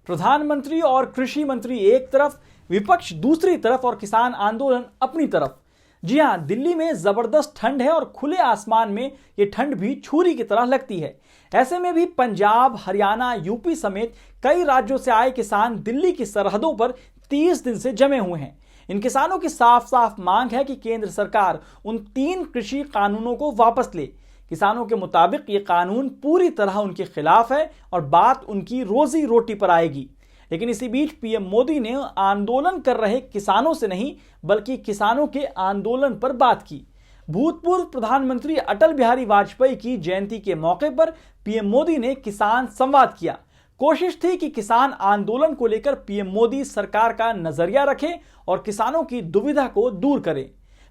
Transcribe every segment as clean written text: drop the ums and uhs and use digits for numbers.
प्रधानमंत्री और कृषि मंत्री एक तरफ, विपक्ष दूसरी तरफ और किसान आंदोलन अपनी तरफ। जी हां, दिल्ली में जबरदस्त ठंड है और खुले आसमान में यह ठंड भी छुरी की तरह लगती है। ऐसे में भी पंजाब, हरियाणा, यूपी समेत कई राज्यों से आए किसान दिल्ली की सरहदों पर 30 दिन से जमे हुए हैं। इन किसानों की साफ साफ मांग है कि केंद्र सरकार उन 3 कृषि कानूनों को वापस ले। किसानों के मुताबिक ये कानून पूरी तरह उनके खिलाफ है और बात उनकी रोजी रोटी पर आएगी। लेकिन इसी बीच पीएम मोदी ने आंदोलन कर रहे किसानों से नहीं बल्कि किसानों के आंदोलन पर बात की। भूतपूर्व प्रधानमंत्री अटल बिहारी वाजपेयी की जयंती के मौके पर पीएम मोदी ने किसान संवाद किया। कोशिश थी कि किसान आंदोलन को लेकर पीएम मोदी सरकार का नजरिया रखें और किसानों की दुविधा को दूर करें।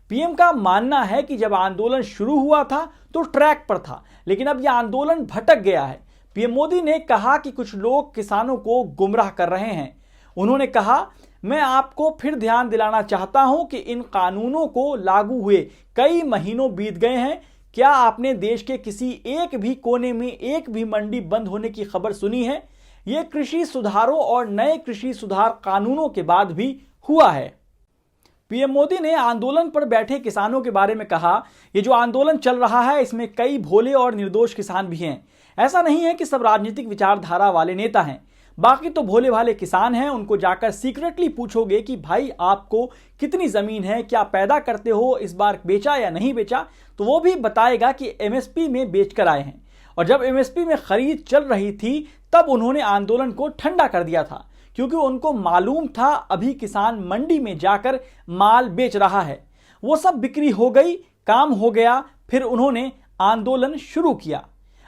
पीएम का मानना है कि जब आंदोलन शुरू हुआ था तो ट्रैक पर था, लेकिन अब यह आंदोलन भटक गया है। पीएम मोदी ने कहा कि कुछ लोग किसानों को गुमराह कर रहे हैं। उन्होंने कहा, मैं आपको फिर ध्यान दिलाना चाहता हूं कि इन कानूनों को लागू हुए कई महीनों बीत गए हैं। क्या आपने देश के किसी एक भी कोने में एक भी मंडी बंद होने की खबर सुनी है? यह कृषि सुधारों और नए कृषि सुधार कानूनों के बाद भी हुआ है। पीएम मोदी ने आंदोलन पर बैठे किसानों के बारे में कहा, ये जो आंदोलन चल रहा है इसमें कई भोले और निर्दोष किसान भी हैं। ऐसा नहीं है कि सब राजनीतिक विचारधारा वाले नेता हैं, बाकी तो भोले भाले किसान हैं। उनको जाकर सीक्रेटली पूछोगे कि भाई आपको कितनी जमीन है, क्या पैदा करते हो, इस बार बेचा या नहीं बेचा, तो वो भी बताएगा कि एमएसपी में बेचकर आए हैं। और जब एमएसपी में खरीद चल रही थी तब उन्होंने आंदोलन को ठंडा कर दिया था, क्योंकि उनको मालूम था अभी किसान मंडी में जाकर माल बेच रहा है। वो सब बिक्री हो गई, काम हो गया, फिर उन्होंने आंदोलन शुरू किया।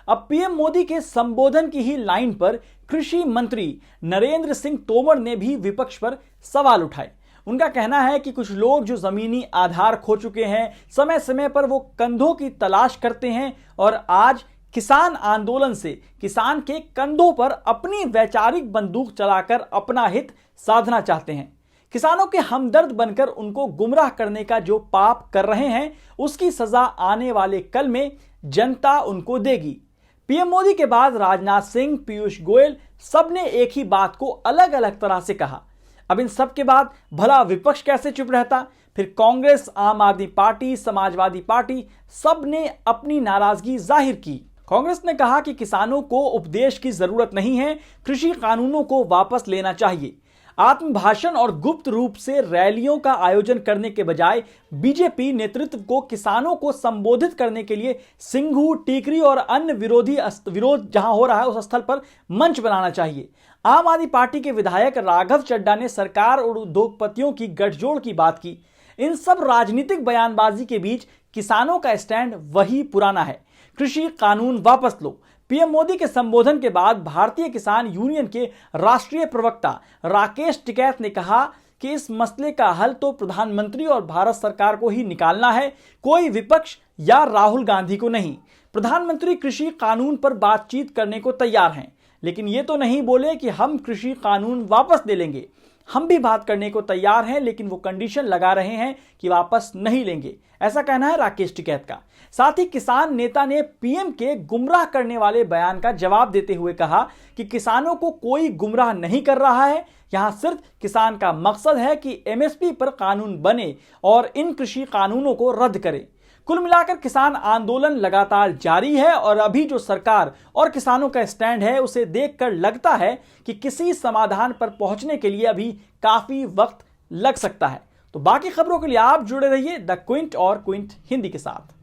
अब पीएम मोदी के संबोधन की ही लाइन पर कृषि मंत्री नरेंद्र सिंह तोमर ने भी विपक्ष पर सवाल उठाए। उनका कहना है कि कुछ लोग जो जमीनी आधार खो चुके हैं, समय समय पर वो कंधों की तलाश करते हैं और आज किसान आंदोलन से किसान के कंधों पर अपनी वैचारिक बंदूक चलाकर अपना हित साधना चाहते हैं। किसानों के हमदर्द बनकर उनको गुमराह करने का जो पाप कर रहे हैं उसकी सजा आने वाले कल में जनता उनको देगी। पीएम मोदी के बाद राजनाथ सिंह, पीयूष गोयल सबने एक ही बात को अलग अलग तरह से कहा। अब इन सब के बाद भला विपक्ष कैसे चुप रहता? फिर कांग्रेस, आम आदमी पार्टी, समाजवादी पार्टी सब ने अपनी नाराजगी जाहिर की। कांग्रेस ने कहा कि किसानों को उपदेश की जरूरत नहीं है, कृषि कानूनों को वापस लेना चाहिए। आत्मभाषण और गुप्त रूप से रैलियों का आयोजन करने के बजाय बीजेपी नेतृत्व को किसानों को संबोधित करने के लिए सिंघू, टीकरी और अन्य विरोध जहां हो रहा है उस स्थल पर मंच बनाना चाहिए। आम आदमी पार्टी के विधायक राघव चड्ढा ने सरकार और उद्योगपतियों की गठजोड़ की बात की। इन सब राजनीतिक बयानबाजी के बीच किसानों का स्टैंड वही पुराना है, कृषि कानून वापस लो। पीएम मोदी के संबोधन के बाद भारतीय किसान यूनियन के राष्ट्रीय प्रवक्ता राकेश टिकैत ने कहा कि इस मसले का हल तो प्रधानमंत्री और भारत सरकार को ही निकालना है, कोई विपक्ष या राहुल गांधी को नहीं। प्रधानमंत्री कृषि कानून पर बातचीत करने को तैयार हैं, लेकिन ये तो नहीं बोले कि हम कृषि कानून वापस ले लेंगे। हम भी बात करने को तैयार हैं, लेकिन वो कंडीशन लगा रहे हैं कि वापस नहीं लेंगे, ऐसा कहना है राकेश टिकैत का। साथ ही किसान नेता ने पीएम के गुमराह करने वाले बयान का जवाब देते हुए कहा कि किसानों को कोई गुमराह नहीं कर रहा है, यहां सिर्फ किसान का मकसद है कि एमएसपी पर कानून बने और इन कृषि कानूनों को रद्द करे। कुल मिलाकर किसान आंदोलन लगातार जारी है और अभी जो सरकार और किसानों का स्टैंड है उसे देखकर लगता है कि किसी समाधान पर पहुंचने के लिए अभी काफी वक्त लग सकता है। तो बाकी खबरों के लिए आप जुड़े रहिए द क्विंट और क्विंट हिंदी के साथ।